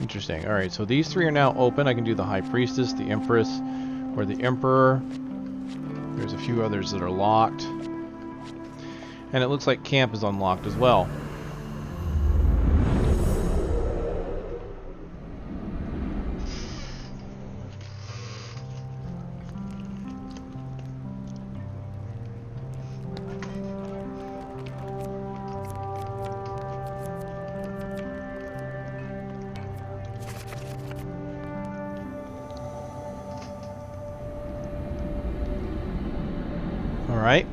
Interesting. Alright, so these three are now open. I can do the High Priestess, the Empress, or the Emperor. There's a few others that are locked. And it looks like camp is unlocked as well. Alright.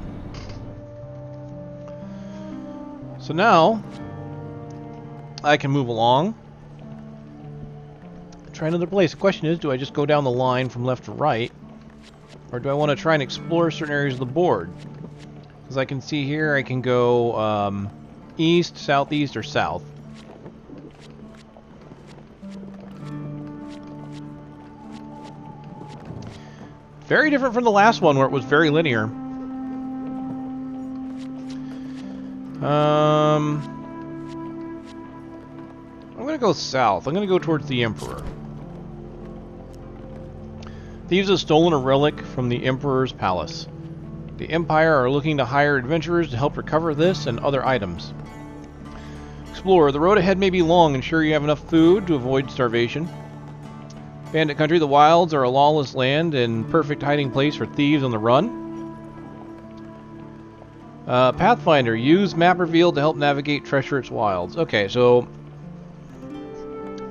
So now, I can move along. Try another place. The question is, do I just go down the line from left to right? Or do I want to try and explore certain areas of the board? As I can see here, I can go east, southeast, or south. Very different from the last one where it was very linear. I'm gonna go south. I'm gonna go towards the Emperor. Thieves have stolen a relic from the Emperor's palace. The Empire are looking to hire adventurers to help recover this and other items. Explorer, the road ahead may be long. Ensure you have enough food to avoid starvation. Bandit country, the wilds are a lawless land and perfect hiding place for thieves on the run. Pathfinder, use map reveal to help navigate treacherous wilds. Okay, so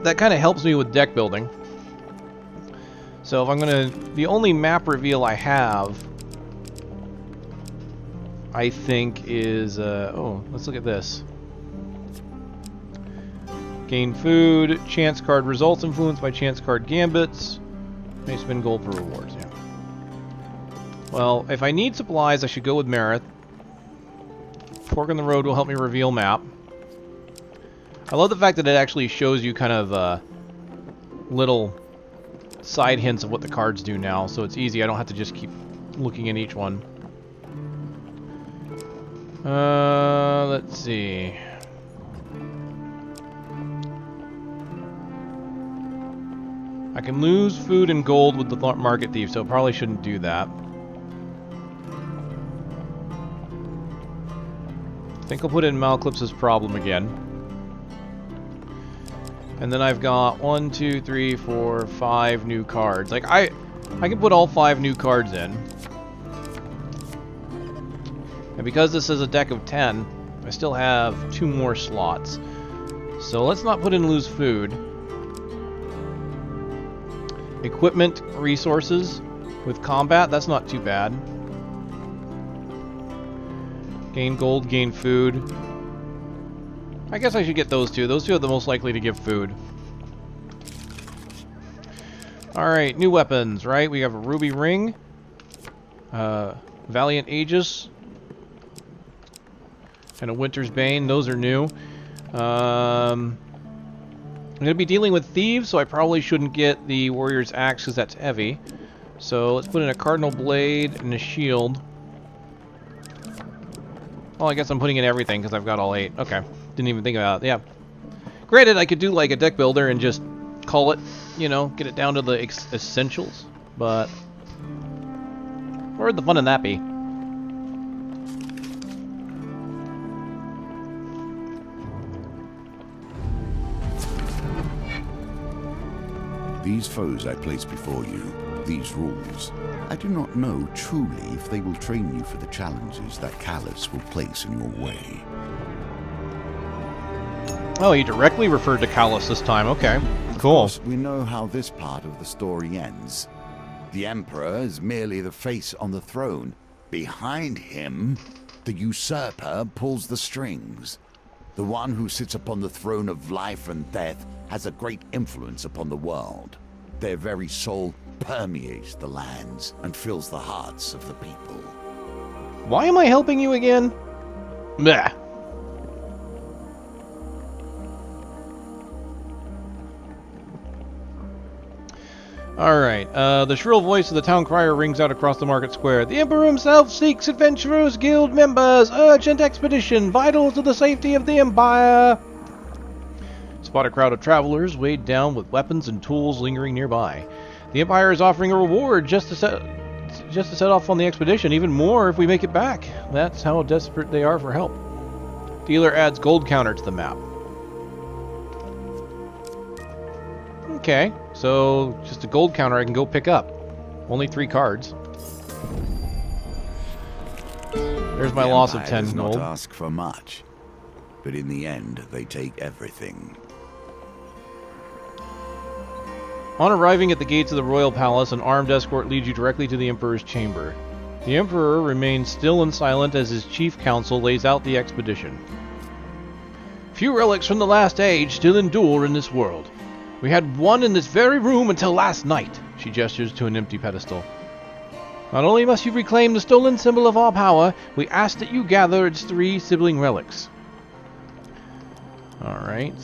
that kind of helps me with deck building. So if I'm gonna, the only map reveal I have, I think is, oh, let's look at this. Gain food, chance card results influenced by chance card gambits. May spend gold for rewards, yeah. Well, if I need supplies, I should go with Marith. Fork in the road will help me reveal map. I love the fact that it actually shows you kind of little side hints of what the cards do now, so it's easy. I don't have to just keep looking at each one. Let's see. I can lose food and gold with the market thief, so probably shouldn't do that. I think I'll put in Malclips's problem again. And then I've got 1, 2, 3, 4, 5 new cards. Like, I can put all 5 new cards in. And because this is a deck of 10, I still have 2 more slots. So let's not put in lose food. Equipment, resources with combat, that's not too bad. Gain gold, gain food. I guess I should get those two. Those two are the most likely to give food. Alright, new weapons, right? We have a ruby ring. Valiant Aegis. And a Winter's Bane. Those are new. I'm going to be dealing with thieves, so I probably shouldn't get the Warrior's Axe because that's heavy. So let's put in a Cardinal Blade and a shield. Well, I guess I'm putting in everything because I've got all 8. Okay. Didn't even think about it. Yeah. Granted, I could do like a deck builder and just call it, you know, get it down to the essentials. But where would the fun in that be? These foes I place before you, these rules, I do not know truly if they will train you for the challenges that Callus will place in your way. Oh, he directly referred to Callus this time. Okay, cool. Of course, we know how this part of the story ends. The Emperor is merely the face on the throne. Behind him, the usurper pulls the strings. The one who sits upon the throne of life and death has a great influence upon the world. Their very soul permeates the lands and fills the hearts of the people. Why am I helping you again? Bah. Alright, the shrill voice of the town crier rings out across the market square. The Emperor himself seeks adventurers, guild members, urgent expedition, vital to the safety of the Empire. Spot a crowd of travelers weighed down with weapons and tools lingering nearby. The Empire is offering a reward just to set off on the expedition, even more if we make it back. That's how desperate they are for help. Dealer adds gold counter to the map. Okay, so just a gold counter I can go pick up. Only 3 cards. There's my loss of 10 gold. Not ask for much, but in the end, they take everything. On arriving at the gates of the royal palace, an armed escort leads you directly to the Emperor's chamber. The Emperor remains still and silent as his chief council lays out the expedition. Few relics from the last age still endure in this world. We had one in this very room until last night. She gestures to an empty pedestal. Not only must you reclaim the stolen symbol of our power, we ask that you gather its 3 sibling relics. Alright.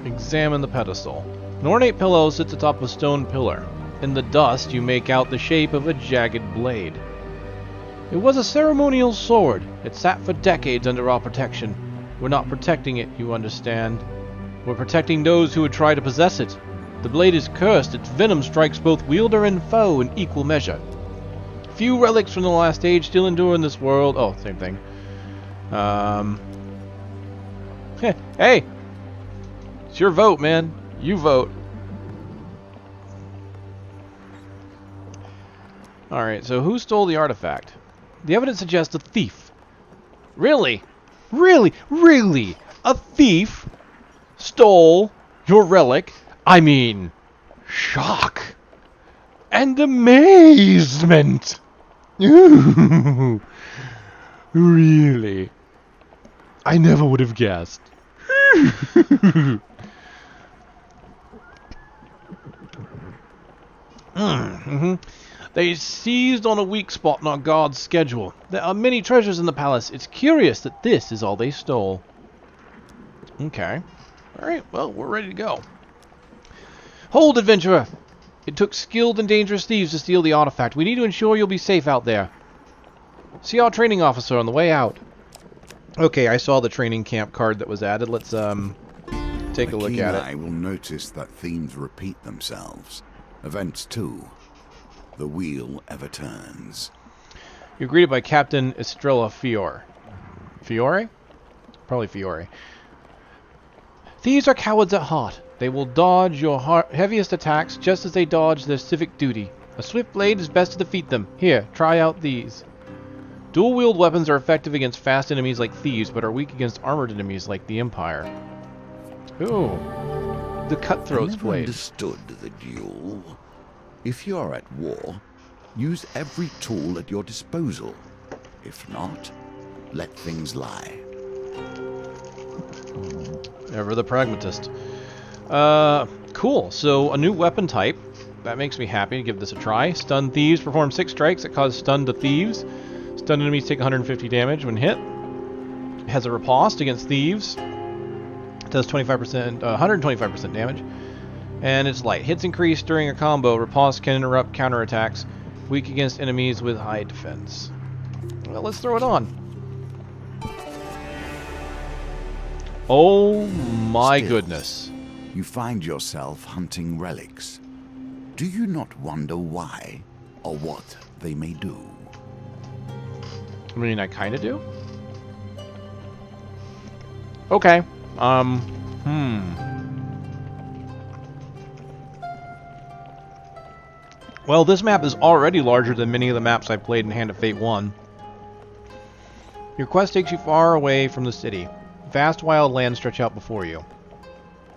Examine the pedestal. An ornate pillow sits atop a stone pillar. In the dust, you make out the shape of a jagged blade. It was a ceremonial sword. It sat for decades under our protection. We're not protecting it, you understand. We're protecting those who would try to possess it. The blade is cursed. Its venom strikes both wielder and foe in equal measure. Few relics from the last age still endure in this world. Oh, same thing. Hey! It's your vote, man. You vote. Alright, so who stole the artifact? The evidence suggests a thief. Really? Really? Really? A thief stole your relic? I mean, shock and amazement. Ooh, really? I never would have guessed. They seized on a weak spot in our guard's schedule. There are many treasures in the palace. It's curious that this is all they stole. Okay. Alright, well, we're ready to go. Hold, adventurer! It took skilled and dangerous thieves to steal the artifact. We need to ensure you'll be safe out there. See our training officer on the way out. Okay, I saw the training camp card that was added. Let's take a look at it. I will notice that themes repeat themselves. Events 2. The wheel ever turns. You're greeted by Captain Estrella Fiore. Fiore? Probably Fiore. Thieves are cowards at heart. They will dodge your heaviest attacks just as they dodge their civic duty. A swift blade is best to defeat them. Here, try out these. Dual-wield weapons are effective against fast enemies like thieves, but are weak against armored enemies like the Empire. Ooh. The Cutthroat's blade. I understood the duel. If you're at war, use every tool at your disposal. If not, let things lie. Ever the pragmatist. Cool. So, a new weapon type. That makes me happy to give this a try. Stun thieves. Perform 6 strikes that cause stun to thieves. Stun enemies take 150 damage when hit. It has a riposte against thieves. It does 25%, 125% damage. And it's light. Hits increase during a combo. Riposte can interrupt counterattacks. Weak against enemies with high defense. Well, let's throw it on. Oh my goodness. You find yourself hunting relics. Do you not wonder why or what they may do? I mean, I kind of do. Okay. Well, this map is already larger than many of the maps I played in Hand of Fate 1. Your quest takes you far away from the city. Vast wild lands stretch out before you.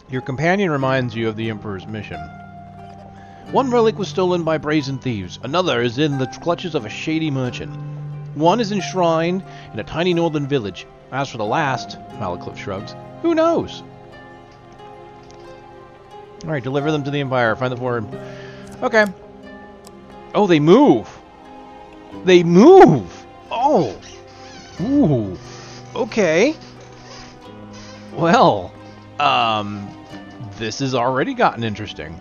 Your companion reminds you of the Emperor's mission. One relic was stolen by brazen thieves. Another is in the clutches of a shady merchant. One is enshrined in a tiny northern village. As for the last, Malacliff shrugs, who knows? Alright, deliver them to the Empire. Find the foreign. Okay. Oh, they move! They move! Oh! Ooh. Okay. Well, this has already gotten interesting.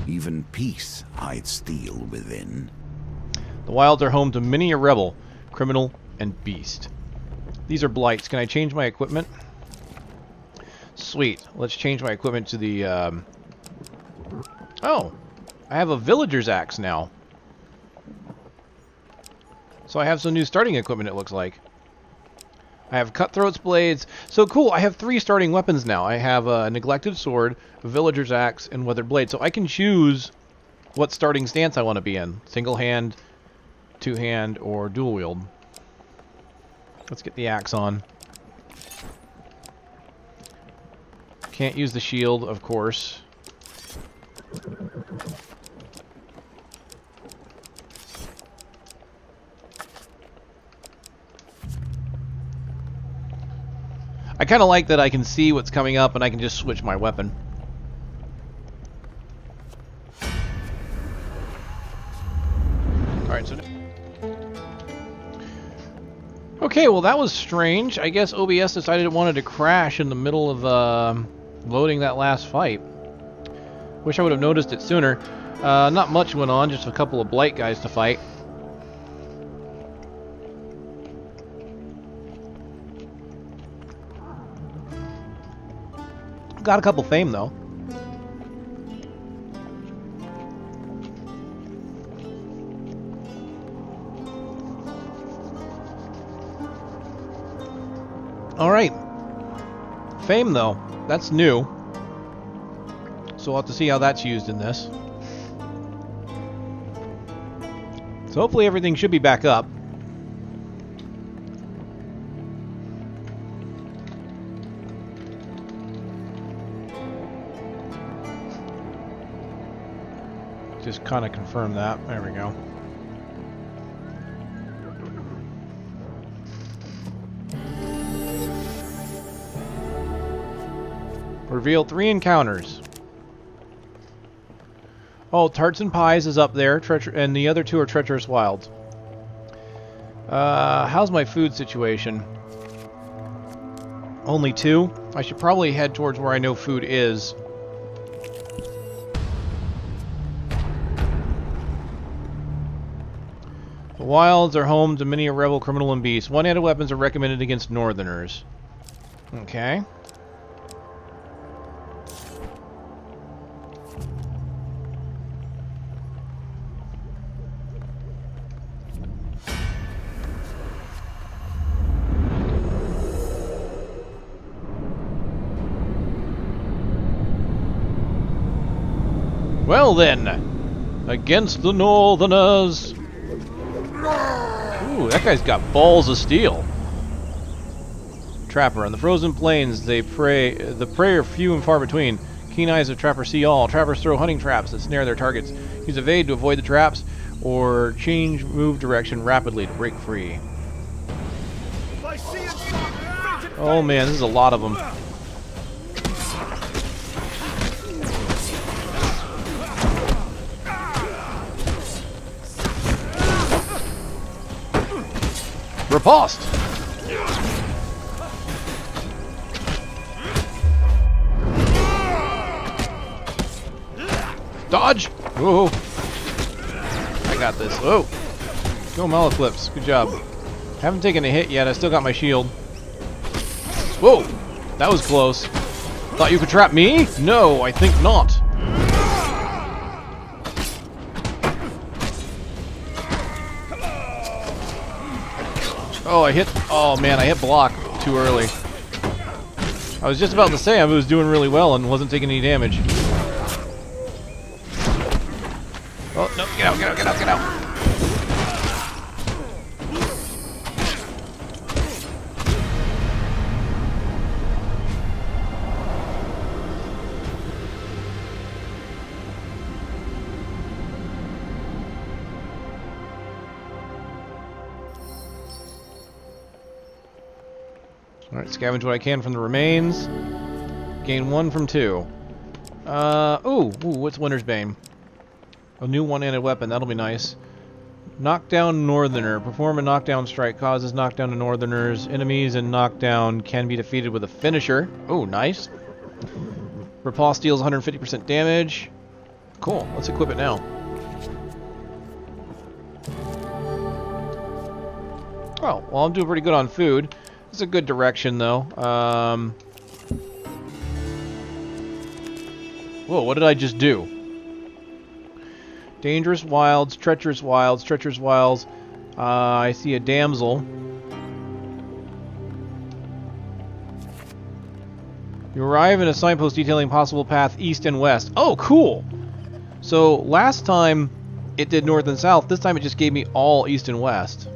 Even peace hides steel within. The wilds are home to many a rebel, criminal, and beast. These are blights. Can I change my equipment? Sweet. Let's change my equipment to the... Oh! I have a villager's axe now. So I have some new starting equipment, it looks like. I have cutthroat's blades. So cool, I have 3 starting weapons now. I have a neglected sword, a villager's axe, and weathered blade. So I can choose what starting stance I want to be in. Single hand, two hand, or dual wield. Let's get the axe on. Can't use the shield, of course. I kind of like that I can see what's coming up and I can just switch my weapon. Alright, so... Okay, well that was strange. I guess OBS decided it wanted to crash in the middle of loading that last fight. Wish I would have noticed it sooner. Not much went on, just a couple of blight guys to fight. Got a couple fame, though. Alright. Fame, though. That's new. So we'll have to see how that's used in this. So hopefully everything should be back up. Just kind of confirm that. There we go. Reveal 3 encounters. Oh, Tarts and Pies is up there, and the other 2 are Treacherous Wilds. How's my food situation? Only 2? I should probably head towards where I know food is. The wilds are home to many a rebel, criminal, and beast. One-handed weapons are recommended against northerners. Okay. Well then, against the northerners. Ooh, that guy's got balls of steel. Trapper. On the frozen plains, the prey are few and far between. Keen eyes of trappers see all. Trappers throw hunting traps that snare their targets. Use evade to avoid the traps, or change move direction rapidly to break free. Oh man, this is a lot of them. Riposte! Dodge! Whoa! I got this. Oh! Go Malaclips. Good job. Haven't taken a hit yet. I still got my shield. Whoa! That was close. Thought you could trap me? No, I think not. Oh, oh man, I hit block too early. I was just about to say I was doing really well and wasn't taking any damage. Oh, no, get out, get out, get out, get out. Alright, scavenge what I can from the remains. Gain 1 from 2. Ooh, what's Winter's Bane? A new one-handed weapon, that'll be nice. Knockdown Northerner. Perform a knockdown strike. Causes knockdown to Northerners. Enemies and knockdown can be defeated with a finisher. Oh, nice. Riposte deals 150% damage. Cool, let's equip it now. Oh, well, I'm doing pretty good on food. It's a good direction, though. Whoa, what did I just do? Dangerous wilds, treacherous wilds, treacherous wilds. I see a damsel. You arrive in a signpost detailing possible path east and west. Oh, cool! So, last time it did north and south. This time it just gave me all east and west.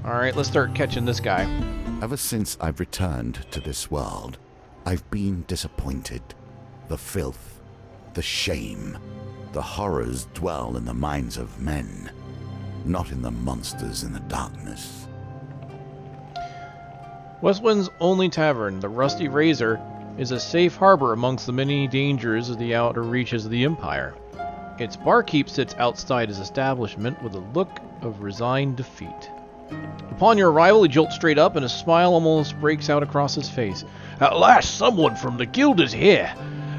Alright, let's start catching this guy. Ever since I've returned to this world, I've been disappointed. The filth, the shame, the horrors dwell in the minds of men, not in the monsters in the darkness. Westwind's only tavern, the Rusty Razor, is a safe harbor amongst the many dangers of the outer reaches of the Empire. Its barkeep sits outside his establishment with a look of resigned defeat. Upon your arrival, he jolts straight up, and a smile almost breaks out across his face. "At last, someone from the guild is here.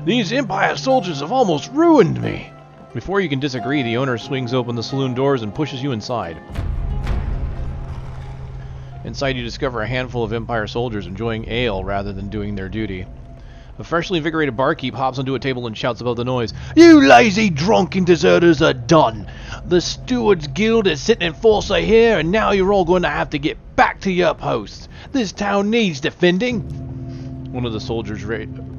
These Empire soldiers have almost ruined me." Before you can disagree, the owner swings open the saloon doors and pushes you inside. Inside, you discover a handful of Empire soldiers enjoying ale rather than doing their duty. A freshly invigorated barkeep hops onto a table and shouts above the noise, "You lazy, drunken deserters are done! The Stewards Guild is sitting in force here, and now you're all going to have to get back to your posts. This town needs defending." One of the soldiers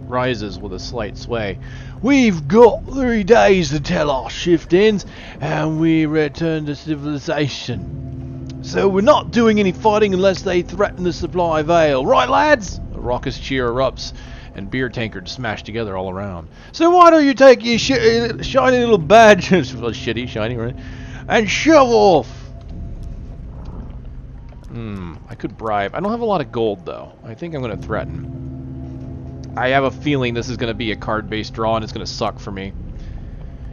rises with a slight sway. "We've got 3 days to tell our shift ends, and we return to civilization. So we're not doing any fighting unless they threaten the supply of ale. Right, lads?" A raucous cheer erupts, and beer tankards smash together all around. "So why don't you take your shiny little badge," shitty, shiny, right, "and shove off?" I could bribe. I don't have a lot of gold, though. I think I'm going to threaten. I have a feeling this is going to be a card-based draw, and it's going to suck for me.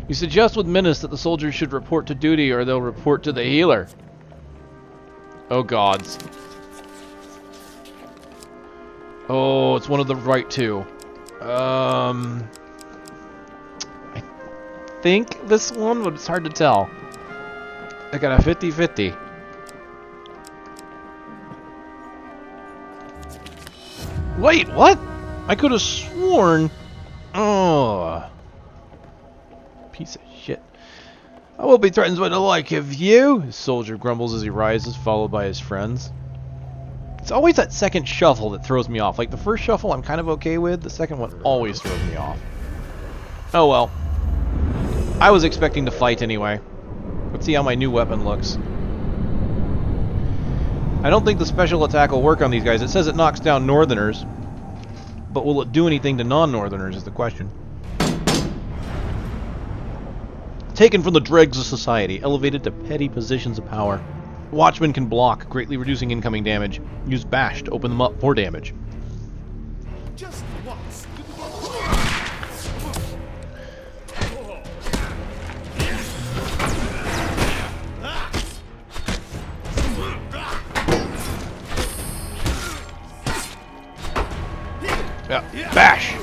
You suggest with menace that the soldiers should report to duty, or they'll report to the healer. Oh, gods. Oh, it's one of the right two. I think this one, but it's hard to tell. I got a 50-50. Wait, what? I could have sworn... Oh. Piece of shit. "I will be threatened by the like of you," his soldier grumbles as he rises, followed by his friends. It's always that second shuffle that throws me off. Like, the first shuffle I'm kind of okay with, the second one always throws me off. Oh well. I was expecting to fight anyway. Let's see how my new weapon looks. I don't think the special attack will work on these guys. It says it knocks down northerners, but will it do anything to non-northerners is the question. Taken from the dregs of society, elevated to petty positions of power. Watchmen can block, greatly reducing incoming damage. Use bash to open them up for damage. Just once. Yeah, bash!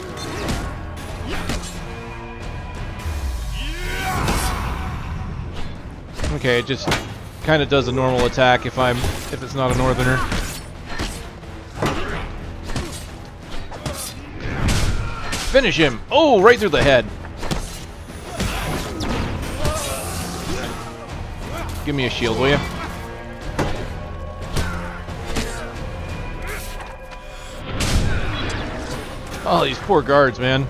Okay, it just kind of does a normal attack if it's not a northerner. Finish him! Oh, right through the head. Give me a shield, will you? Oh, these poor guards, man.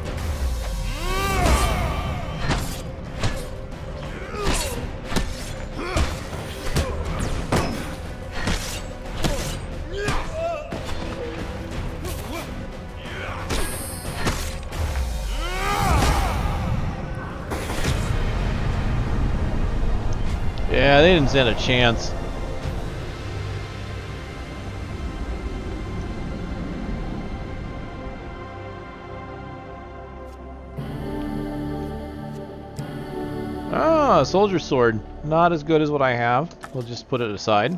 Yeah, they didn't stand a chance. Ah, soldier sword. Not as good as what I have. We'll just put it aside.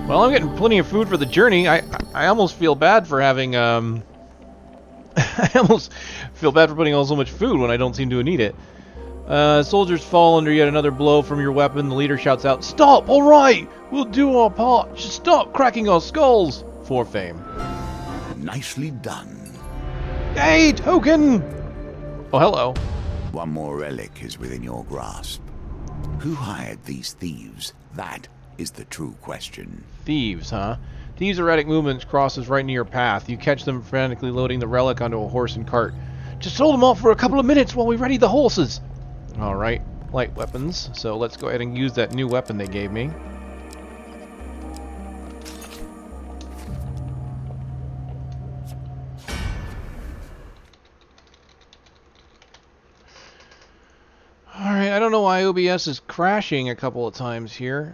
Well, I'm getting plenty of food for the journey. I almost feel bad for having, I almost feel bad for putting on so much food when I don't seem to need it. Soldiers fall under yet another blow from your weapon. The leader shouts out, "Stop! All right! We'll do our part! Just stop cracking our skulls!" For fame. Nicely done. Hey, token! Oh, hello. One more relic is within your grasp. Who hired these thieves? That is the true question. Thieves, huh? Thieves' erratic movements crosses right near your path. You catch them frantically loading the relic onto a horse and cart. Just hold them off for a couple of minutes while we ready the horses. Alright, light weapons. So let's go ahead and use that new weapon they gave me. Alright, I don't know why OBS is crashing a couple of times here.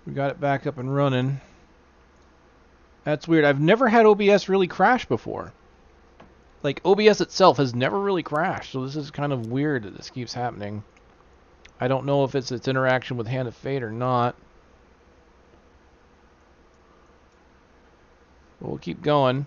We got it back up and running. That's weird. I've never had OBS really crash before. Like, OBS itself has never really crashed, so this is kind of weird that this keeps happening. I don't know if it's its interaction with Hand of Fate or not. But we'll keep going.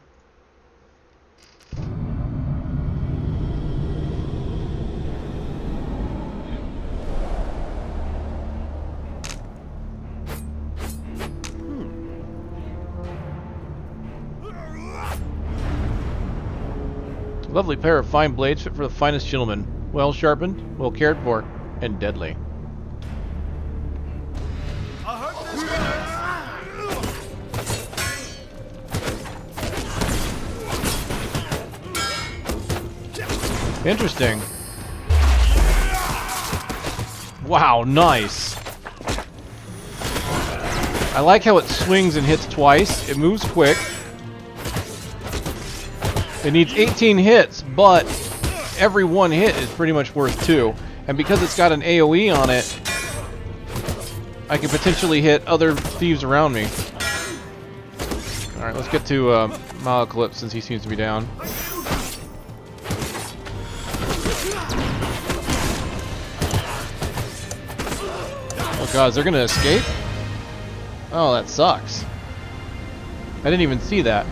Lovely pair of fine blades fit for the finest gentleman. Well sharpened, well cared for, and deadly. Interesting. Wow, nice. I like how it swings and hits twice. It moves quick. It needs 18 hits, but every one hit is pretty much worth 2. And because it's got an AoE on it, I can potentially hit other thieves around me. Alright, let's get to Malaclypse since he seems to be down. Oh god, is they're gonna escape? Oh, that sucks. I didn't even see that.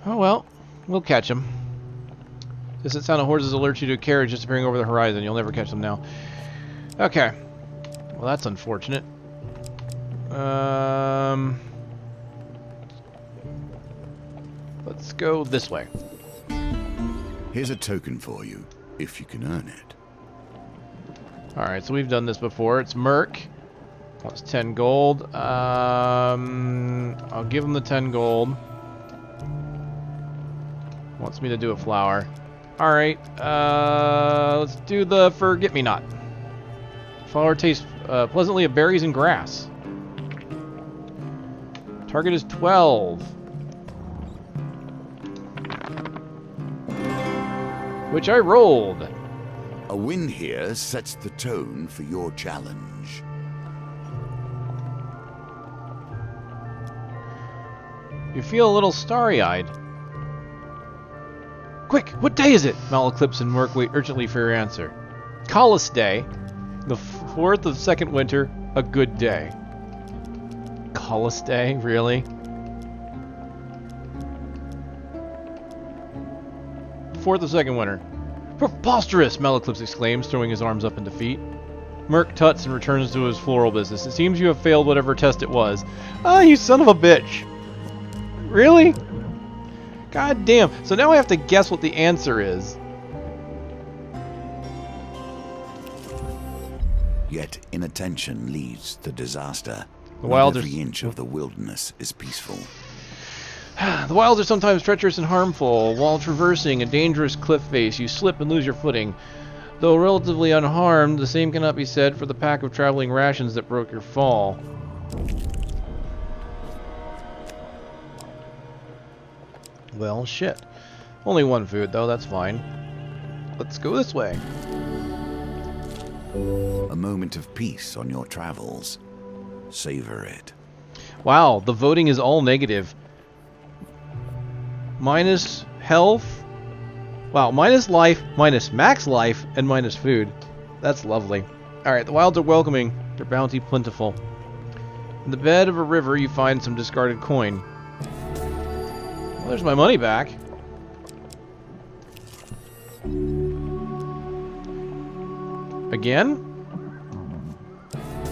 Oh well, we'll catch them. Distant sound of horses alerts you to a carriage just appearing over the horizon. You'll never catch them now. Okay. Well, that's unfortunate. Let's go this way. Here's a token for you, if you can earn it. Alright, so we've done this before. It's Merc. That was 10 gold. I'll give him the 10 gold. Wants me to do a flower. Alright, let's do the Forget-Me-Not. Flower tastes pleasantly of berries and grass. Target is 12. Which I rolled. A win here sets the tone for your challenge. You feel a little starry-eyed. Quick, what day is it? Malaclypse and Merc wait urgently for your answer. Collis Day, the 4th of second winter, a good day. Collis Day, really? 4th of second winter. Preposterous! Malaclypse exclaims, throwing his arms up in defeat. Merc tuts and returns to his floral business. It seems you have failed whatever test it was. Ah, you son of a bitch! Really? God damn. So now I have to guess what the answer is. Yet inattention leads to disaster. The Not wilds every are... inch of the wilderness is peaceful. The wilds are sometimes treacherous and harmful. While traversing a dangerous cliff face, you slip and lose your footing. Though relatively unharmed, the same cannot be said for the pack of traveling rations that broke your fall. Well, shit. Only one food, though. That's fine. Let's go this way. A moment of peace on your travels. Savor it. Wow, the voting is all negative. Minus health. Wow, minus life, minus max life, and minus food. That's lovely. Alright, the wilds are welcoming. Their bounty plentiful. In the bed of a river, you find some discarded coin. Well, there's my money back. Again?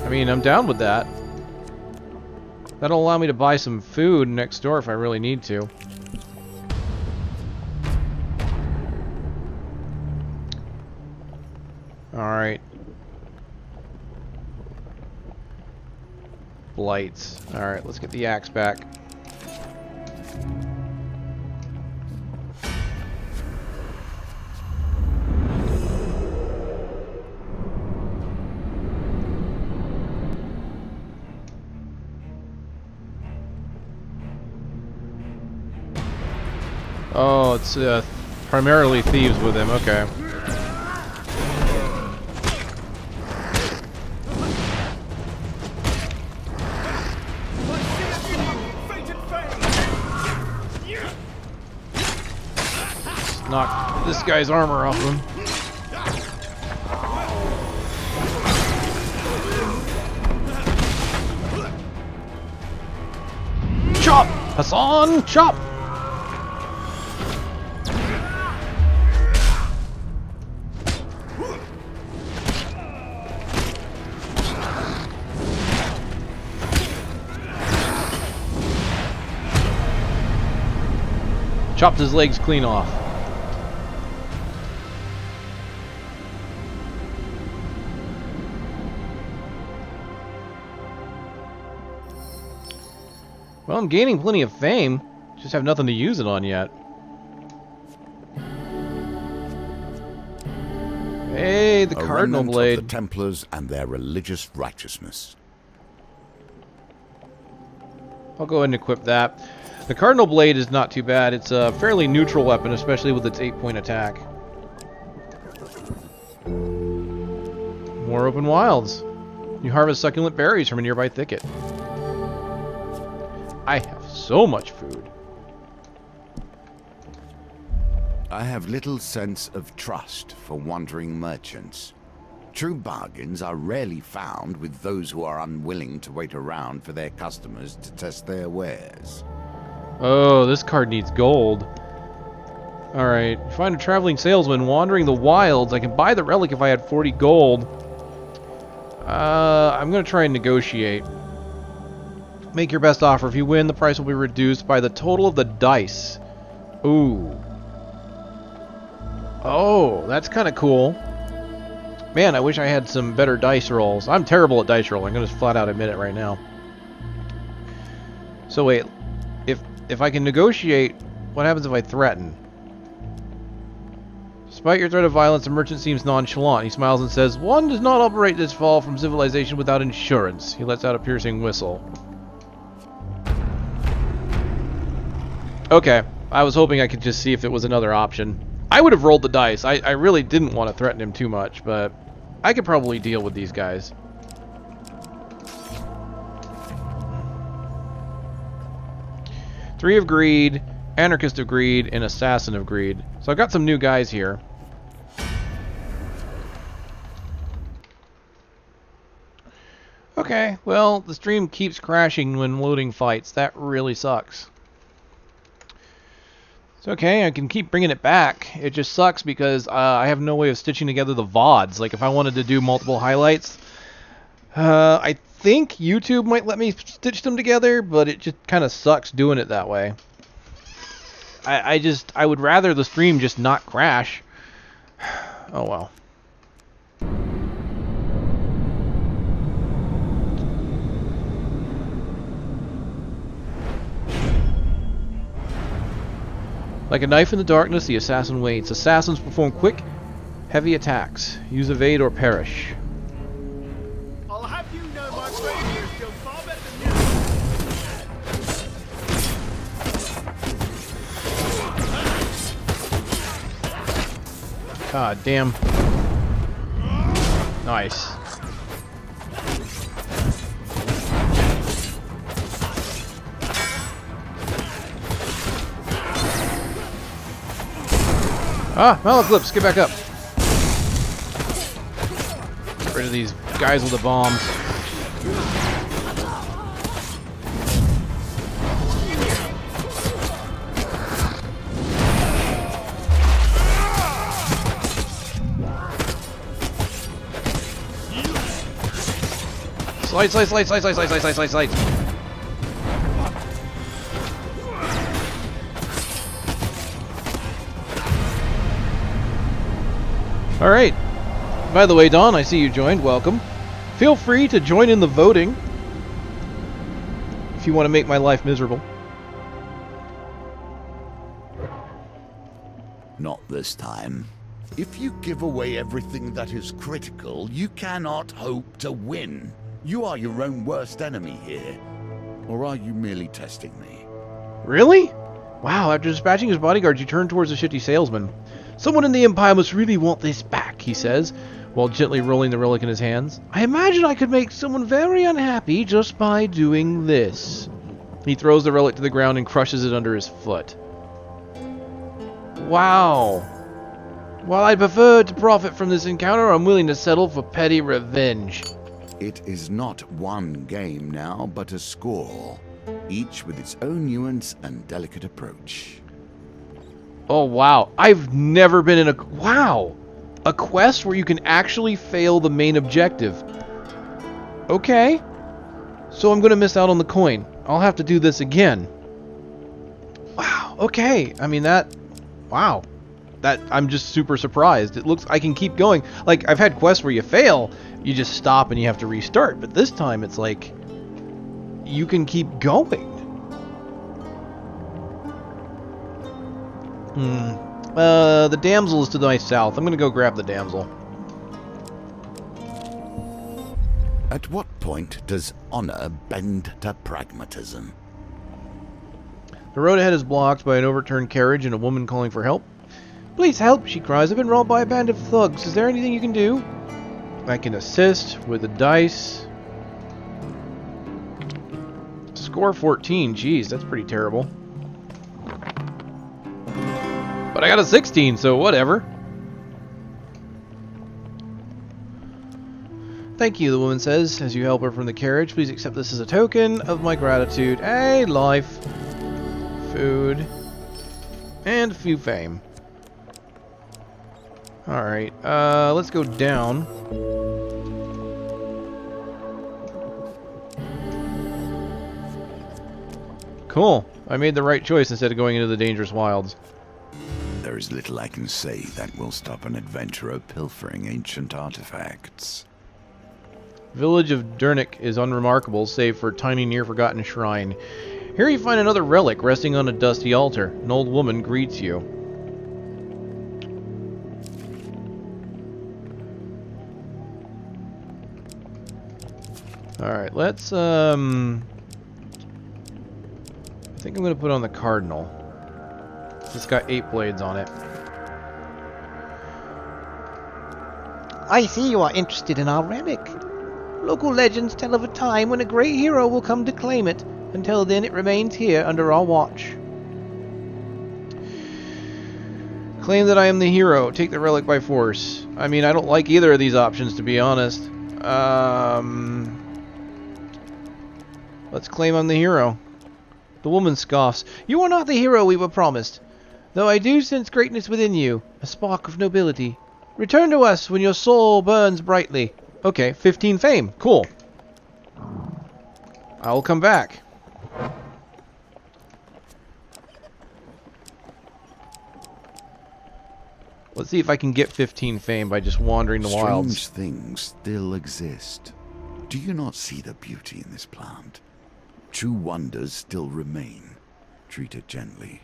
I mean, I'm down with that. That'll allow me to buy some food next door if I really need to. Alright. Blights. Alright, let's get the axe back. Oh, it's primarily thieves with him. Okay. Knock this guy's armor off him. Chop! Hassan! Chop! Chopped his legs clean off. Well, I'm gaining plenty of fame. Just have nothing to use it on yet. Hey, the Cardinal Blade. Of the Templars and their religious righteousness. I'll go ahead and equip that. The Cardinal Blade is not too bad. It's a fairly neutral weapon, especially with its 8-point attack. More open wilds. You harvest succulent berries from a nearby thicket. I have so much food. I have little sense of trust for wandering merchants. True bargains are rarely found with those who are unwilling to wait around for their customers to test their wares. Oh, this card needs gold. Alright, find a traveling salesman wandering the wilds. I can buy the relic if I had 40 gold. I'm gonna try and negotiate. Make your best offer. If you win, the price will be reduced by the total of the dice. Ooh. Oh, that's kind of cool. Man, I wish I had some better dice rolls. I'm terrible at dice rolling. I'm gonna just flat out admit it right now. So wait, if I can negotiate, what happens if I threaten? Despite your threat of violence, the merchant seems nonchalant. He smiles and says, "One does not operate this fall from civilization without insurance." He lets out a piercing whistle. Okay, I was hoping I could just see if it was another option. I would have rolled the dice. I really didn't want to threaten him too much, but I could probably deal with these guys. Three of Greed, Anarchist of Greed, and Assassin of Greed. So I've got some new guys here. Okay, well, the stream keeps crashing when loading fights. That really sucks. It's okay, I can keep bringing it back. It just sucks because I have no way of stitching together the VODs. Like, if I wanted to do multiple highlights, I think YouTube might let me stitch them together, but it just kind of sucks doing it that way. I would rather the stream just not crash. Oh well. Like a knife in the darkness, the assassin waits. Assassins perform quick, heavy attacks. Use evade or perish. I'll have you know my bravery is still far better than yours. God damn. Nice. Ah, Malaclips, get back up. Get rid of these guys with the bombs. Slide, slide, slide, slide, slide, slide, slide, slide, slide, slide. Alright. By the way, Don, I see you joined. Welcome. Feel free to join in the voting if you want to make my life miserable. Not this time. If you give away everything that is critical, you cannot hope to win. You are your own worst enemy here. Or are you merely testing me? Really? Wow, after dispatching his bodyguards, you turn towards the shitty salesman. Someone in the Empire must really want this back, he says, while gently rolling the relic in his hands. I imagine I could make someone very unhappy just by doing this. He throws the relic to the ground and crushes it under his foot. Wow. While I'd prefer to profit from this encounter, I'm willing to settle for petty revenge. It is not one game now, but a score, each with its own nuance and delicate approach. Oh, wow. I've never been in a... Wow! A quest where you can actually fail the main objective. Okay. So I'm going to miss out on the coin. I'll have to do this again. Wow. Okay. I mean, that... Wow. That... I'm just super surprised. It looks... I can keep going. Like, I've had quests where you fail, you just stop and you have to restart. But this time, it's like... You can keep going. The damsel is to the south. I'm gonna go grab the damsel. At what point does honor bend to pragmatism? The road ahead is blocked by an overturned carriage and a woman calling for help. Please help, she cries. I've been robbed by a band of thugs. Is there anything you can do? I can assist with the dice. Score 14. Jeez, that's pretty terrible. But I got a 16, so whatever. Thank you, the woman says, as you help her from the carriage. Please accept this as a token of my gratitude. Hey, life. Food. And a few fame. Alright, let's go down. Cool. I made the right choice instead of going into the dangerous wilds. There is little I can say that will stop an adventurer pilfering ancient artifacts. Village of Dernick is unremarkable, save for a tiny near-forgotten shrine. Here you find another relic resting on a dusty altar. An old woman greets you. Alright, let's, I think I'm going to put on the Cardinal. It's got 8 blades on it. I see you are interested in our relic. Local legends tell of a time when a great hero will come to claim it. Until then, it remains here under our watch. Claim that I am the hero. Take the relic by force. I mean, I don't like either of these options, to be honest. Let's claim I'm the hero. The woman scoffs. You are not the hero we were promised. Though I do sense greatness within you, a spark of nobility. Return to us when your soul burns brightly. Okay, 15 fame. Cool. I will come back. Let's see if I can get 15 fame by just wandering the wilds. Strange things still exist. Do you not see the beauty in this plant? True wonders still remain. Treat it gently.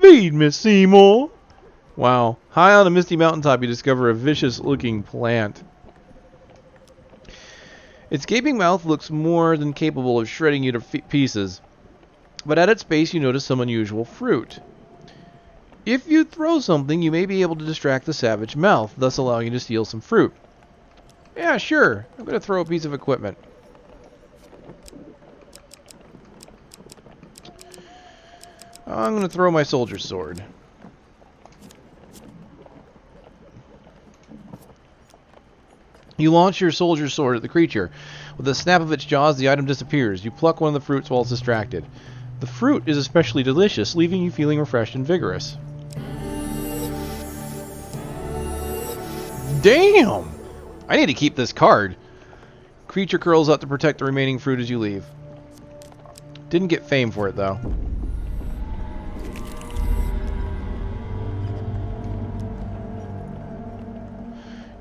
Feed me, Seymour! Wow. High on a misty mountaintop, you discover a vicious-looking plant. Its gaping mouth looks more than capable of shredding you to pieces. But at its base, you notice some unusual fruit. If you throw something, you may be able to distract the savage mouth, thus allowing you to steal some fruit. Yeah, sure. I'm going to throw a piece of equipment. I'm going to throw my soldier's sword. You launch your soldier's sword at the creature. With a snap of its jaws, the item disappears. You pluck one of the fruits while it's distracted. The fruit is especially delicious, leaving you feeling refreshed and vigorous. Damn! I need to keep this card. Creature curls up to protect the remaining fruit as you leave. Didn't get fame for it, though.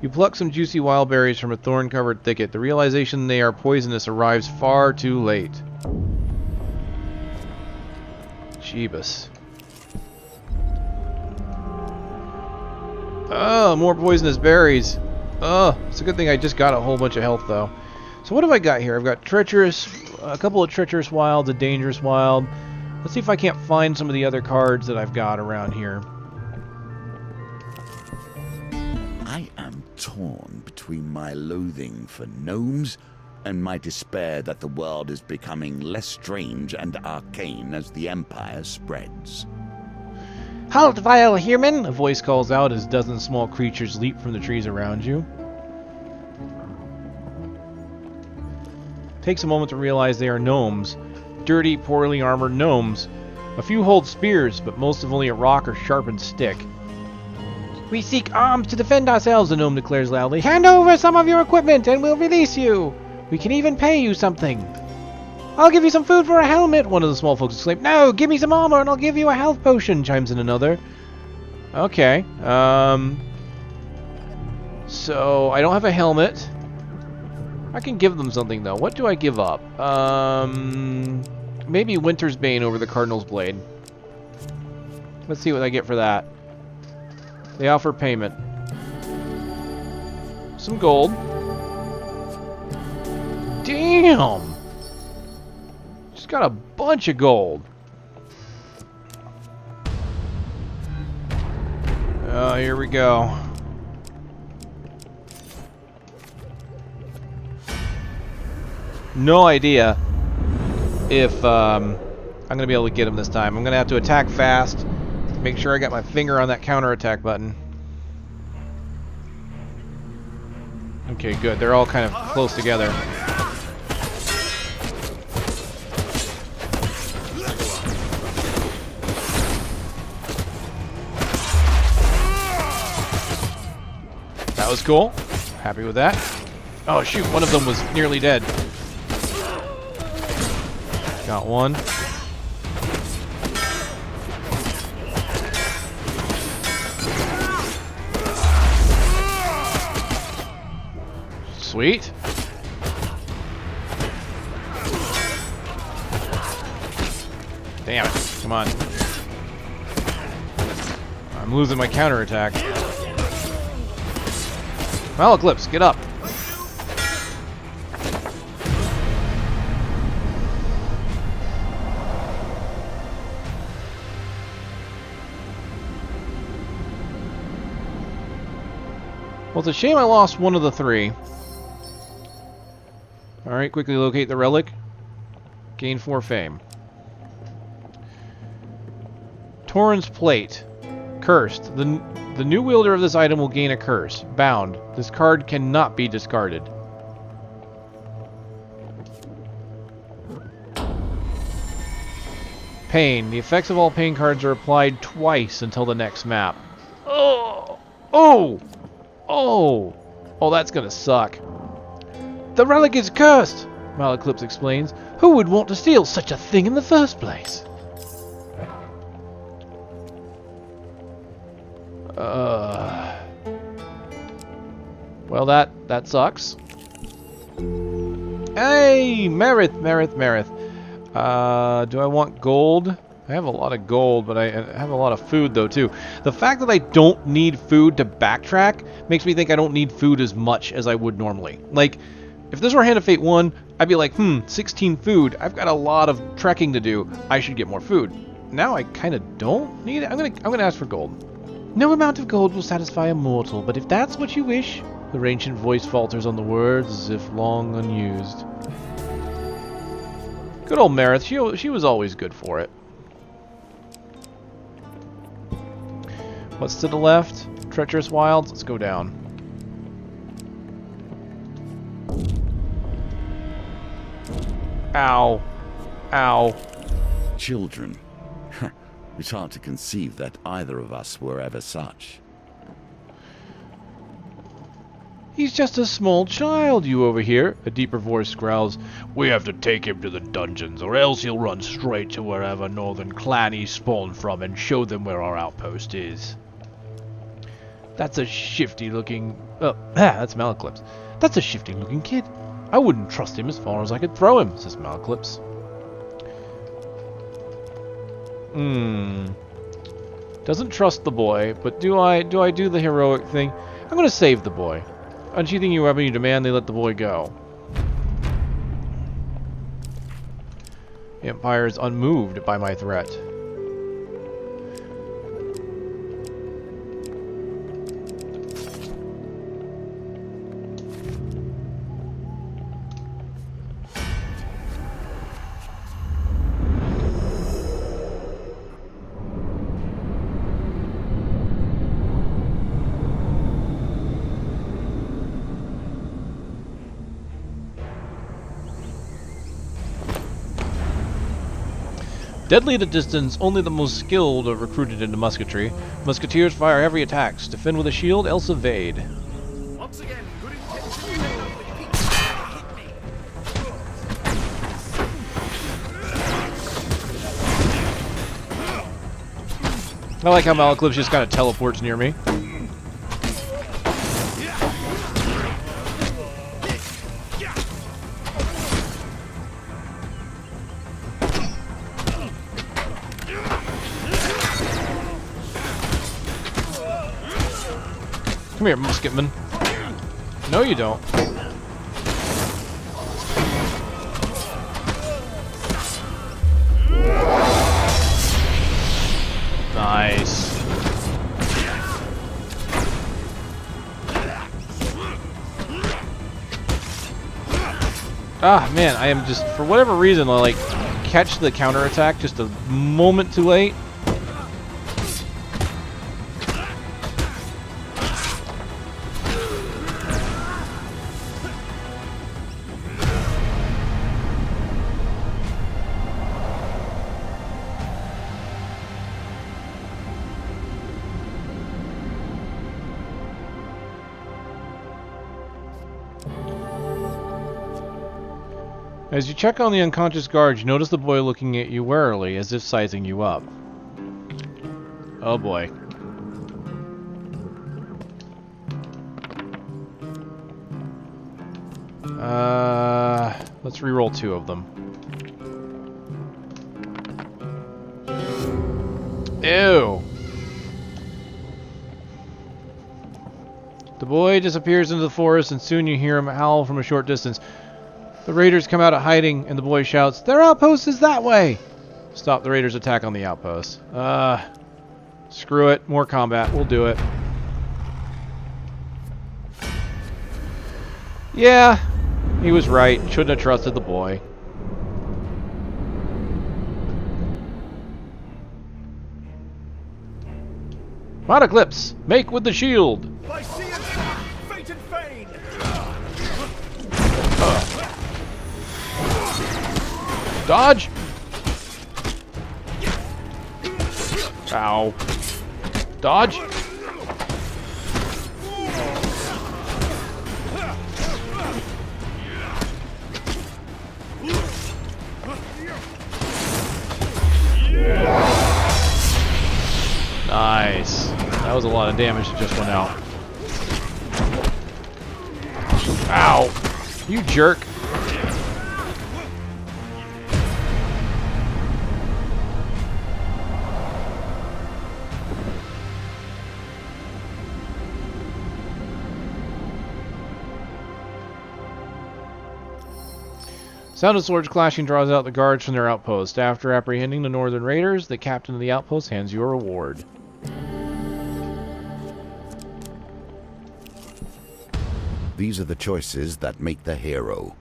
You pluck some juicy wild berries from a thorn-covered thicket. The realization they are poisonous arrives far too late. Jeebus. Oh, more poisonous berries. Oh, it's a good thing I just got a whole bunch of health, though. So what have I got here? I've got treacherous, a couple of treacherous wilds, a dangerous wild. Let's see if I can't find some of the other cards that I've got around here. I am torn between my loathing for gnomes and my despair that the world is becoming less strange and arcane as the Empire spreads. Halt, vile human! A voice calls out as dozens of small creatures leap from the trees around you. Takes a moment to realize they are gnomes. Dirty, poorly armored gnomes. A few hold spears, but most have only a rock or sharpened stick. We seek arms to defend ourselves, the gnome declares loudly. Hand over some of your equipment and we'll release you. We can even pay you something. I'll give you some food for a helmet, one of the small folks exclaimed. No, give me some armor and I'll give you a health potion, chimes in another. Okay, so I don't have a helmet. I can give them something, though. What do I give up? Maybe Winter's Bane over the Cardinal's Blade. Let's see what I get for that. They offer payment. Some gold. Damn! Just got a bunch of gold. Oh, here we go. No idea if I'm going to be able to get him this time. I'm going to have to attack fast. Make sure I got my finger on that counterattack button. Okay, good. They're all kind of close together. That was cool. Happy with that. Oh shoot, one of them was nearly dead. Got one. Sweet. Damn it. Come on. I'm losing my counterattack. Well, Eclipse, get up. Well, it's a shame I lost one of the three. Alright, quickly locate the relic. Gain 4 fame. Torrens Plate. Cursed. The new wielder of this item will gain a curse. Bound. This card cannot be discarded. Pain. The effects of all pain cards are applied twice until the next map. Oh! Oh! Oh! Oh, that's gonna suck. The relic is cursed, Malaclips explains. Who would want to steal such a thing in the first place? Well, that sucks. Hey, Merith. Do I want gold? I have a lot of gold, but I have a lot of food, though, too. The fact that I don't need food to backtrack makes me think I don't need food as much as I would normally. Like, if this were Hand of Fate 1, I'd be like, 16 food. I've got a lot of trekking to do. I should get more food. Now I kind of don't need it. I'm gonna ask for gold. No amount of gold will satisfy a mortal, but if that's what you wish... The ancient voice falters on the words as if long unused. Good old Merith. She was always good for it. What's to the left? Treacherous Wilds. Let's go down. Ow. Ow. Children. It's hard to conceive that either of us were ever such. He's just a small child, you overhear. A deeper voice growls, "We have to take him to the dungeons, or else he'll run straight to wherever northern clan he spawned from and show them where our outpost is." That's a shifty-looking... Oh, that's Malaclips. That's a shifty-looking kid. I wouldn't trust him as far as I could throw him, says Malaclips. Doesn't trust the boy, but do I do the heroic thing? I'm gonna save the boy. Unsheathing your weapon, you demand they let the boy go. The Empire is unmoved by my threat. Deadly at a distance, only the most skilled are recruited into musketry. Musketeers fire heavy attacks. Defend with a shield, else evade. Once again, good intentions may only hit I like how Malaclips just kind of teleports near me. Come here, musketman. No, you don't. Nice. Ah, man, I am just, for whatever reason, I like catch the counterattack just a moment too late. As you check on the unconscious guard, you notice the boy looking at you warily, as if sizing you up. Oh boy. Let's re-roll 2 of them. Ew! The boy disappears into the forest, and soon you hear him howl from a short distance. The raiders come out of hiding, and the boy shouts, "Their outpost is that way!" Stop the raiders' attack on the outpost. Screw it. More combat. We'll do it. Yeah, he was right. Shouldn't have trusted the boy. Monoclips, make with the shield! by sea and fate and fane. Dodge! Ow. Dodge! Nice. That was a lot of damage that just went out. Ow! You jerk! Sound of swords clashing draws out the guards from their outpost. After apprehending the northern raiders, the captain of the outpost hands you a reward. These are the choices that make the hero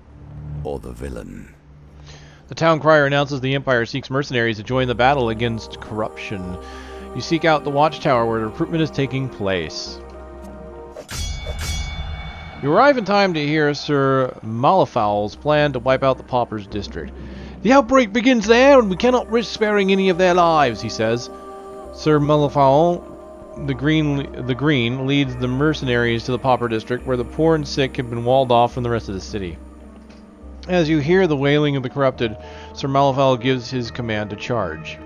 or the villain. The town crier announces the Empire seeks mercenaries to join the battle against corruption. You seek out the watchtower where the recruitment is taking place. You arrive in time to hear Sir Malafowl's plan to wipe out the Paupers district. "The outbreak begins there, and we cannot risk sparing any of their lives," he says. Sir Malafowl the green leads the mercenaries to the pauper district, where the poor and sick have been walled off from the rest of the city. As you hear the wailing of the corrupted, Sir Malafal gives his command to charge.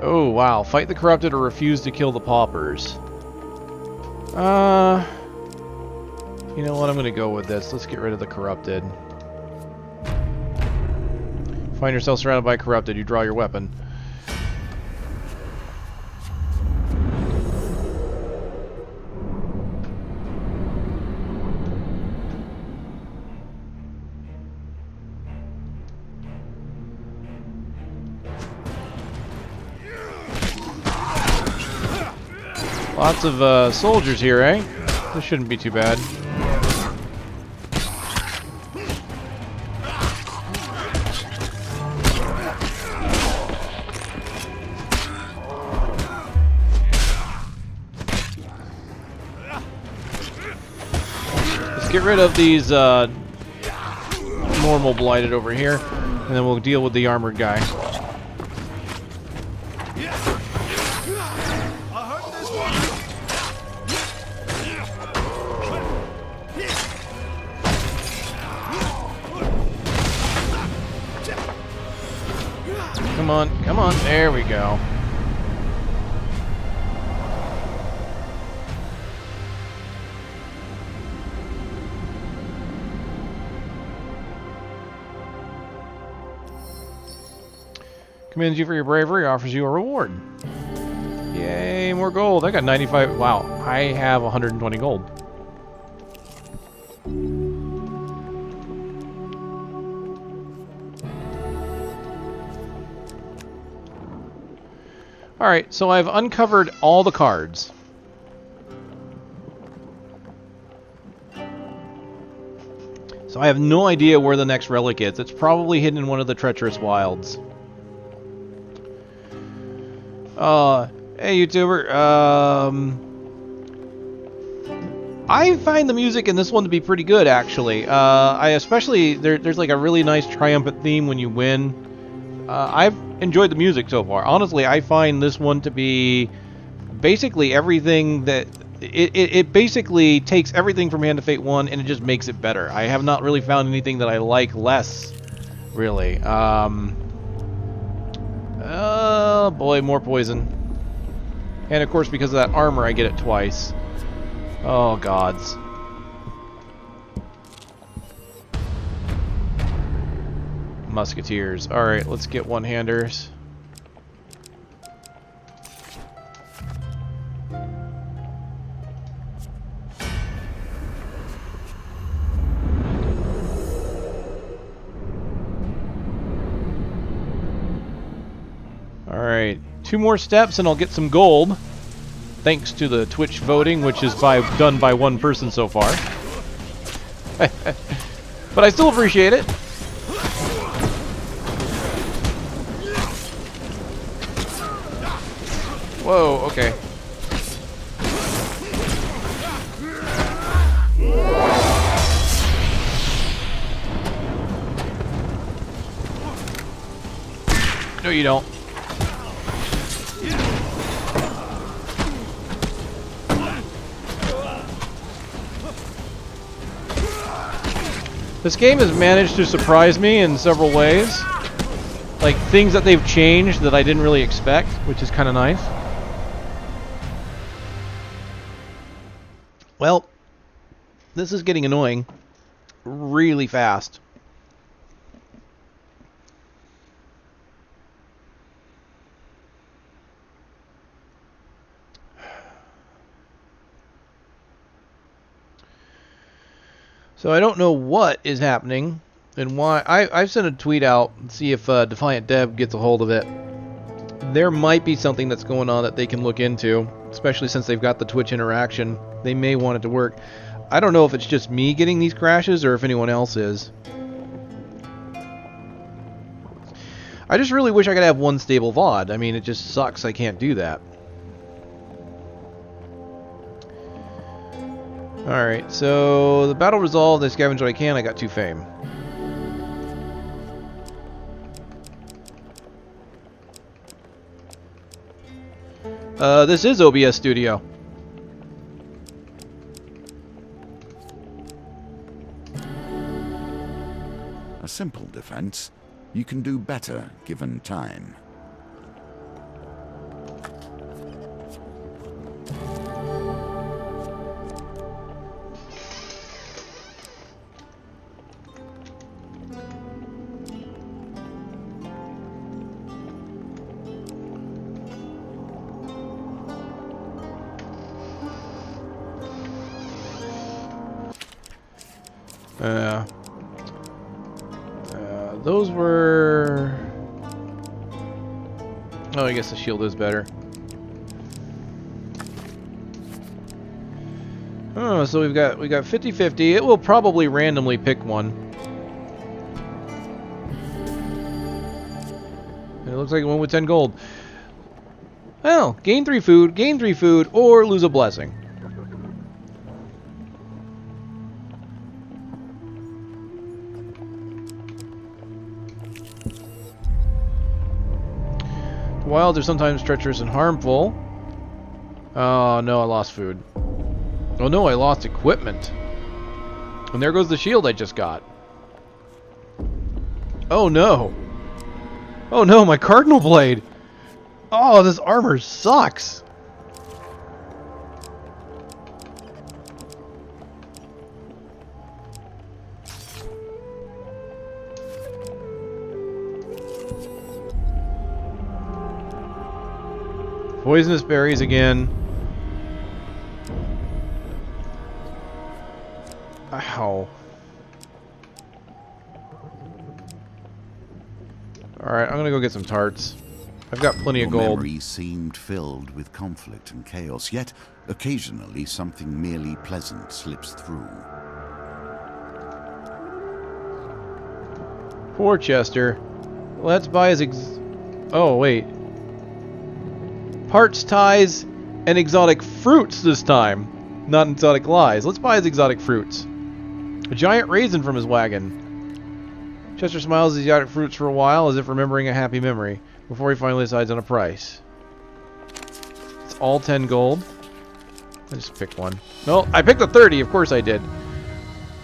Oh, wow. Fight the corrupted or refuse to kill the paupers. You know what? I'm going to go with this. Let's get rid of the corrupted. Find yourself surrounded by corrupted. You draw your weapon. Lots of soldiers here, eh? This shouldn't be too bad. Let's get rid of these normal blighted over here, and then we'll deal with the armored guy. Come on, come on, there we go. Commends you for your bravery, offers you a reward. Yay, more gold. I got 95. Wow, I have 120 gold. Alright, so I've uncovered all the cards. So I have no idea where the next relic is. It's probably hidden in one of the treacherous wilds. Hey YouTuber, I find the music in this one to be pretty good, actually. I especially, there's like a really nice triumphant theme when you win. I've enjoyed the music so far. Honestly, I find this one to be basically everything that... It basically takes everything from Hand of Fate 1 and it just makes it better. I have not really found anything that I like less, really. Oh boy, more poison. And of course, because of that armor, I get it twice. Oh, gods. Musketeers. Alright, let's get one-handers. Alright, 2 more steps and I'll get some gold. Thanks to the Twitch voting, which is done by 1 person so far. But I still appreciate it. Whoa, okay. No, you don't. This game has managed to surprise me in several ways. Like, things that they've changed that I didn't really expect, which is kind of nice. Well, this is getting annoying really fast. So I don't know what is happening and why. I've sent a tweet out and see if Defiant Dev gets a hold of it. There might be something that's going on that they can look into, especially since they've got the Twitch interaction. They may want it to work. I don't know if it's just me getting these crashes or if anyone else is. I just really wish I could have one stable VOD. I mean, it just sucks I can't do that. Alright, so the battle resolved, I scavenged what I can, I got 2 fame. This is OBS Studio. A simple defense. You can do better given time. Those were... Oh, I guess the shield is better. Oh, so we got 50-50. It will probably randomly pick one. And it looks like it went with 10 gold. Well, gain 3 food, or lose a blessing. Wilds are sometimes treacherous and harmful. Oh no, I lost food. Oh no, I lost equipment. And there goes the shield I just got. Oh no. Oh no, my cardinal blade. Oh, this armor sucks. Poisonous berries again. Ow. Alright, I'm gonna go get some tarts. I've got plenty of Your gold. memory seemed filled with conflict and chaos, yet occasionally something merely pleasant slips through. Poor Chester. Let's buy his oh, wait. Parts, ties, and exotic fruits this time. Not exotic lies. Let's buy his exotic fruits. A giant raisin from his wagon. Chester smiles as he got fruits for a while, as if remembering a happy memory, before he finally decides on a price. It's all 10 gold. I just picked one. No, I picked a 30. Of course I did.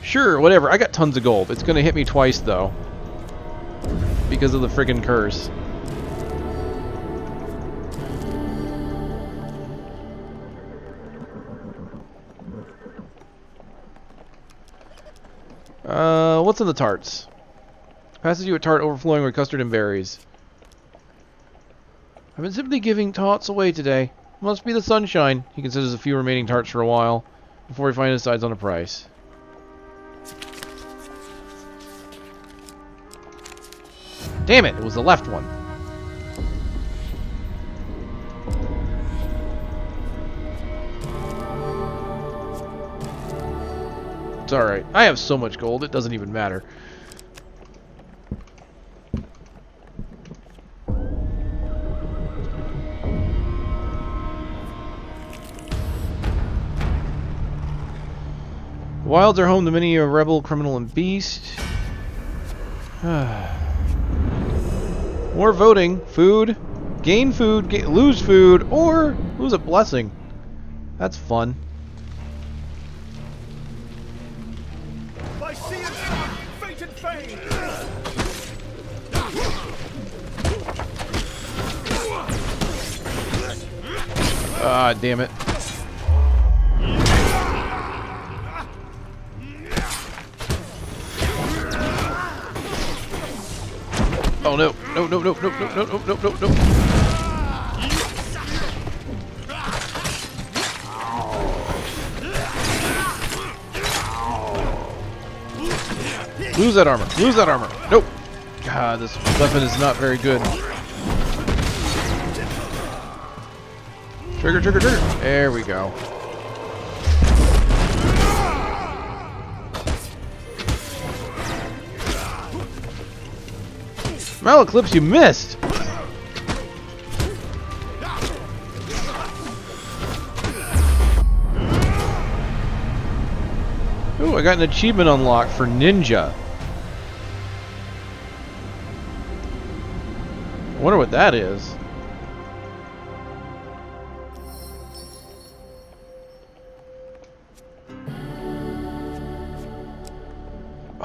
Sure, whatever. I got tons of gold. It's going to hit me twice, though. Because of the friggin' curse. What's in the tarts? Passes you a tart overflowing with custard and berries. I've been simply giving tarts away today. Must be the sunshine. He considers a few remaining tarts for a while, before he finally decides on a price. Damn it, it was the left one. It's alright. I have so much gold, it doesn't even matter. Wilds are home to many a rebel, criminal, and beast. More voting, food, gain food, lose food, or lose a blessing. That's fun. By sea and sea, fate and fame. Ah, damn it. Oh no. No, no, no, no, no, no, no, no, no, no. Lose that armor. Lose that armor. Nope. God, this weapon is not very good. Trigger, trigger, trigger. There we go. Malaclips, you missed! Ooh, I got an achievement unlocked for Ninja. I wonder what that is.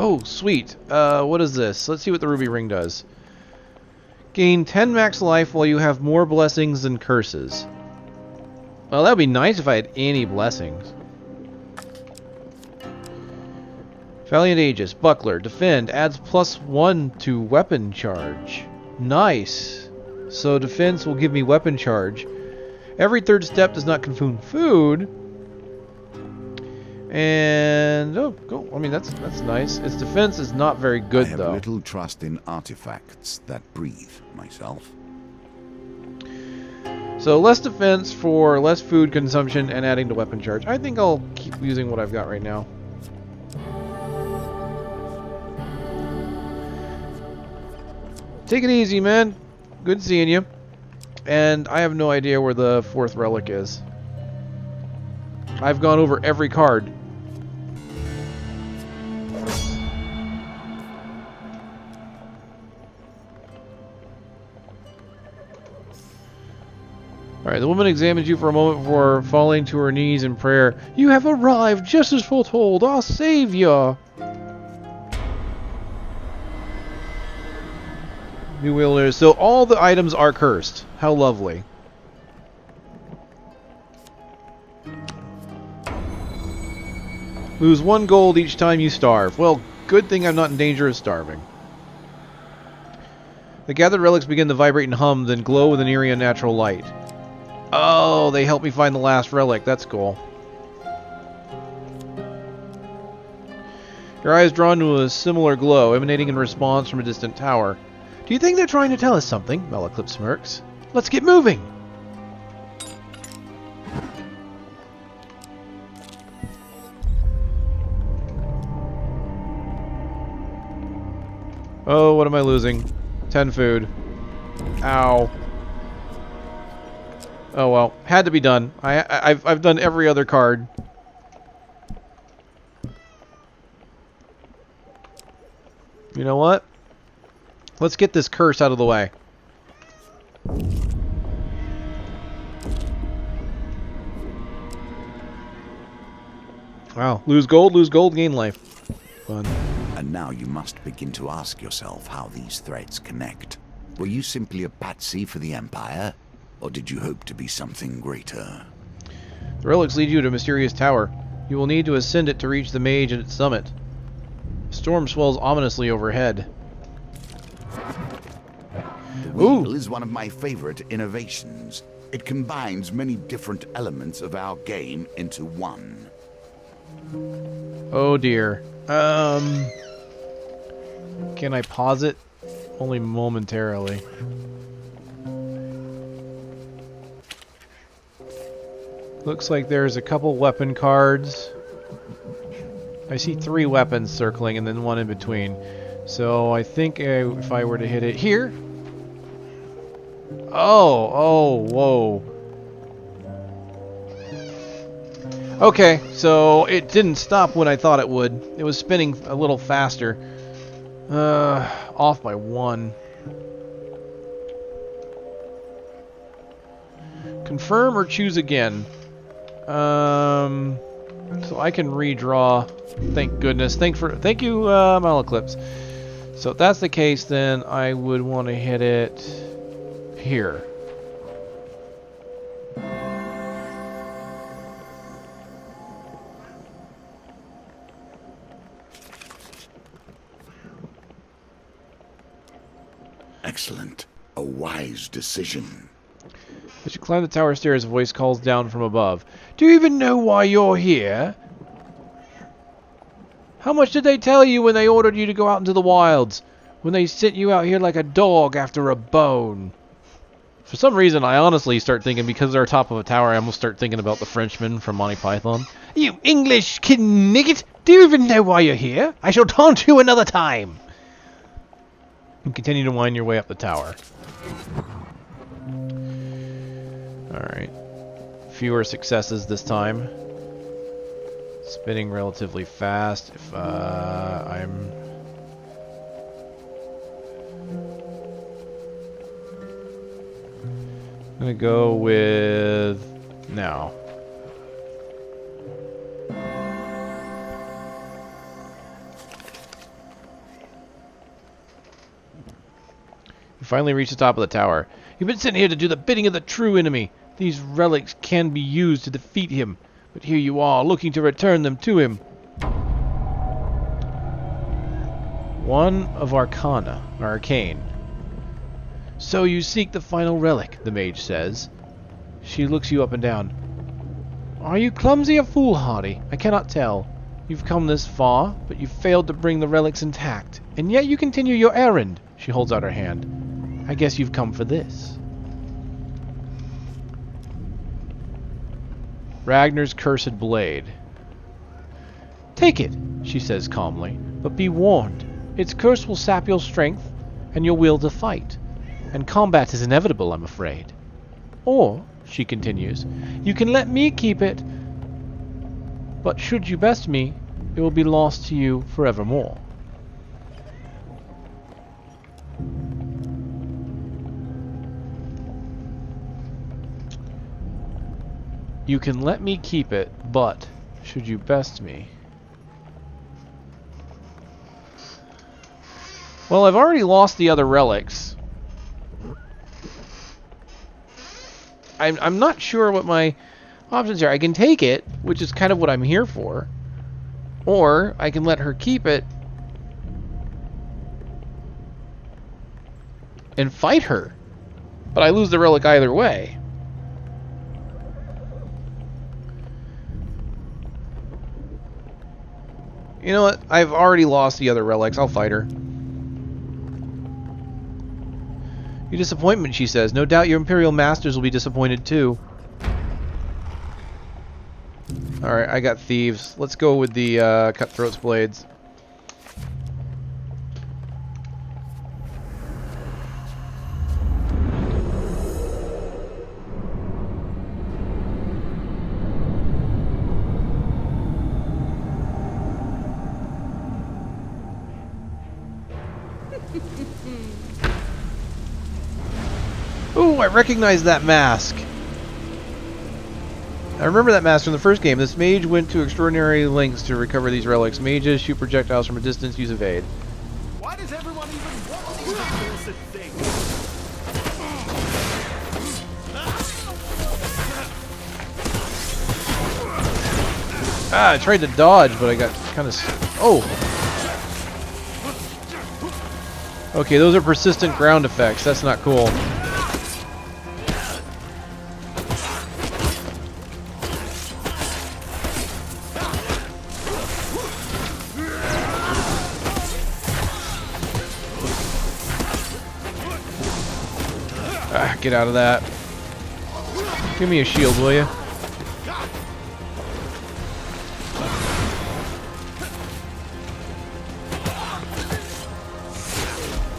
Oh, sweet. What is this? Let's see what the ruby ring does. Gain 10 max life while you have more blessings than curses. Well, that would be nice if I had any blessings. Valiant Aegis, Buckler, Defend, adds +1 to weapon charge. Nice. So defense will give me weapon charge. Every third step does not consume food. And oh, cool. I mean that's nice. Its defense is not very good I have though. little trust in artifacts that breathe myself. So less defense for less food consumption and adding to weapon charge. I think I'll keep using what I've got right now. Take it easy, man. Good seeing you. And I have no idea where the 4th relic is. I've gone over every card. Alright, the woman examines you for a moment before falling to her knees in prayer. You have arrived just as foretold, our savior! New wielders. So all the items are cursed. How lovely. Lose 1 gold each time you starve. Well, good thing I'm not in danger of starving. The gathered relics begin to vibrate and hum, then glow with an eerie unnatural light. Oh, they helped me find the last relic. That's cool. Your eye is drawn to a similar glow, emanating in response from a distant tower. Do you think they're trying to tell us something? Malaclip smirks. Let's get moving! Oh, what am I losing? 10 food. Ow. Oh well, had to be done. I've done every other card. You know what? Let's get this curse out of the way. Wow, lose gold, gain life. Fun. And now you must begin to ask yourself how these threads connect. Were you simply a patsy for the Empire? Or did you hope to be something greater? The relics lead you to a mysterious tower. You will need to ascend it to reach the mage at its summit. A storm swells ominously overhead. The wheel is one of my favorite innovations. It combines many different elements of our game into one. Oh dear. Can I pause it? Only momentarily. Looks like there's a couple weapon cards. I see 3 weapons circling and then 1 in between. So I think if I were to hit it here... Oh, whoa. Okay, so it didn't stop when I thought it would. It was spinning a little faster. Off by 1. Confirm or choose again. So I can redraw. Thank goodness. Thank you, Malaclips. So if that's the case, then I would want to hit it here. Excellent. A wise decision. As you climb the tower stairs, a voice calls down from above. Do you even know why you're here? How much did they tell you when they ordered you to go out into the wilds? When they sent you out here like a dog after a bone? For some reason, I honestly start thinking, because they're top of a tower, I almost start thinking about the Frenchman from Monty Python. You English knicket! Do you even know why you're here? I shall taunt you another time! And continue to wind your way up the tower. Alright. Fewer successes this time. Spinning relatively fast. If I'm... gonna go with... now. finally reach the top of the tower. You've been sent here to do the bidding of the true enemy. These relics can be used to defeat him, but here you are, looking to return them to him. One of Arcana, or Arcane. So you seek the final relic, the mage says. She looks you up and down. Are you clumsy or foolhardy? I cannot tell. You've come this far, but you've failed to bring the relics intact, and yet you continue your errand. She holds out her hand. I guess you've come for this. Ragnar's cursed blade. Take it, she says calmly, but be warned. Its curse will sap your strength and your will to fight, and combat is inevitable, I'm afraid. Or, she continues, you can let me keep it, but should you best me, it will be lost to you forevermore. You can let me keep it, but should you best me... Well, I've already lost the other relics. I'm not sure what my options are. I can take it, which is kind of what I'm here for. Or I can let her keep it and fight her. But I lose the relic either way. You know what? I've already lost the other relics. I'll fight her. Your disappointment, she says. No doubt your Imperial Masters will be disappointed too. Alright, I got thieves. Let's go with the Cutthroat's Blades. Ooh, I recognize that mask. I remember that mask from the first game. This mage went to extraordinary lengths to recover these relics. Mages shoot projectiles from a distance, use evade. Why does everyone even want these accursed things? Ah, I tried to dodge, but I got kind of... Oh! Okay, those are persistent ground effects. That's not cool. Get out of that. Give me a shield, will you?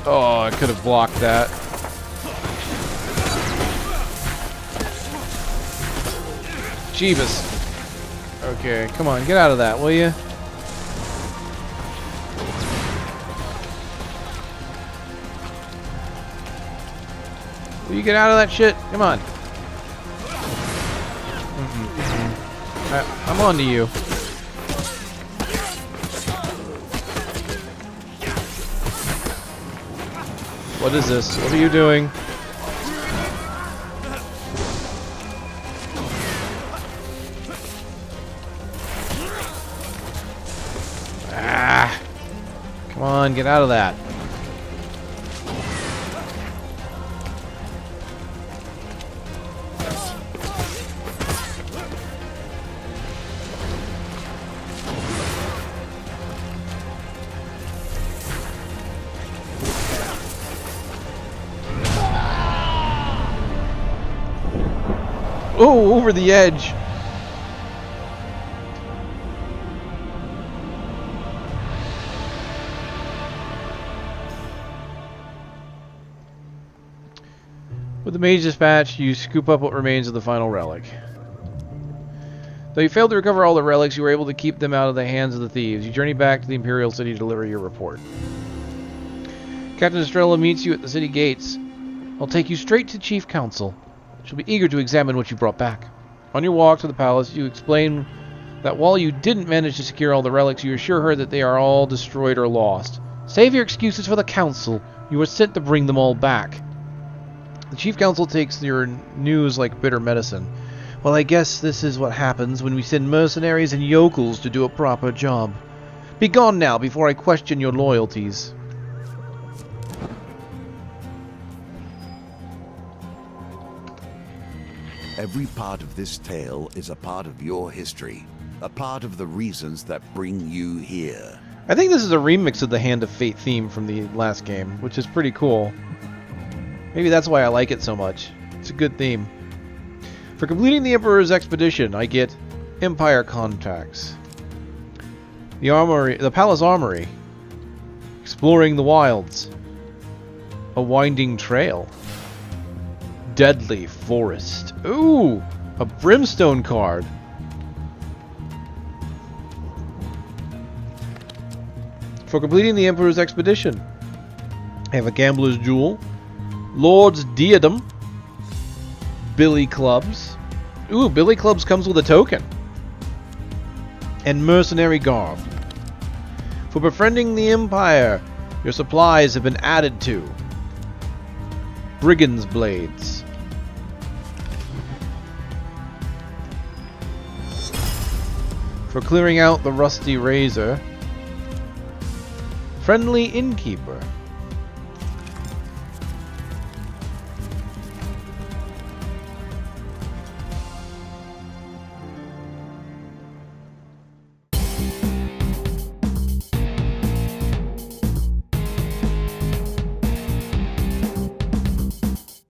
Oh, I could have blocked that. Jeebus. Okay, come on, get out of that, will you? Will you get out of that shit? Come on. I'm on to you. What is this? What are you doing? Ah! Come on, get out of that. Oh, over the edge. With the mage dispatch, you scoop up what remains of the final relic. Though you failed to recover all the relics, you were able to keep them out of the hands of the thieves. You journey back to the Imperial City to deliver your report. Captain Estrella meets you at the city gates. I'll take you straight to Chief Council. She'll be eager to examine what you brought back. On your walk to the palace, you explain that while you didn't manage to secure all the relics, you assure her that they are all destroyed or lost. Save your excuses for the council. You were sent to bring them all back. The chief council takes your news like bitter medicine. Well, I guess this is what happens when we send mercenaries and yokels to do a proper job. Be gone now before I question your loyalties. Every part of this tale is a part of your history, a part of the reasons that bring you here. I think this is a remix of the Hand of Fate theme from the last game, which is pretty cool. Maybe that's why I like it so much. It's a good theme. For completing the Emperor's expedition, I get Empire contacts. The Palace Armory. Exploring the wilds. A winding trail. Deadly forest. Ooh! A brimstone card. For completing the Emperor's expedition, I have a Gambler's Jewel, Lord's Diadem, Billy Clubs. Ooh, Billy Clubs comes with a token. And Mercenary Garb. For befriending the Empire, your supplies have been added to. Brigand's Blades. For clearing out the Rusty Razor, Friendly Innkeeper.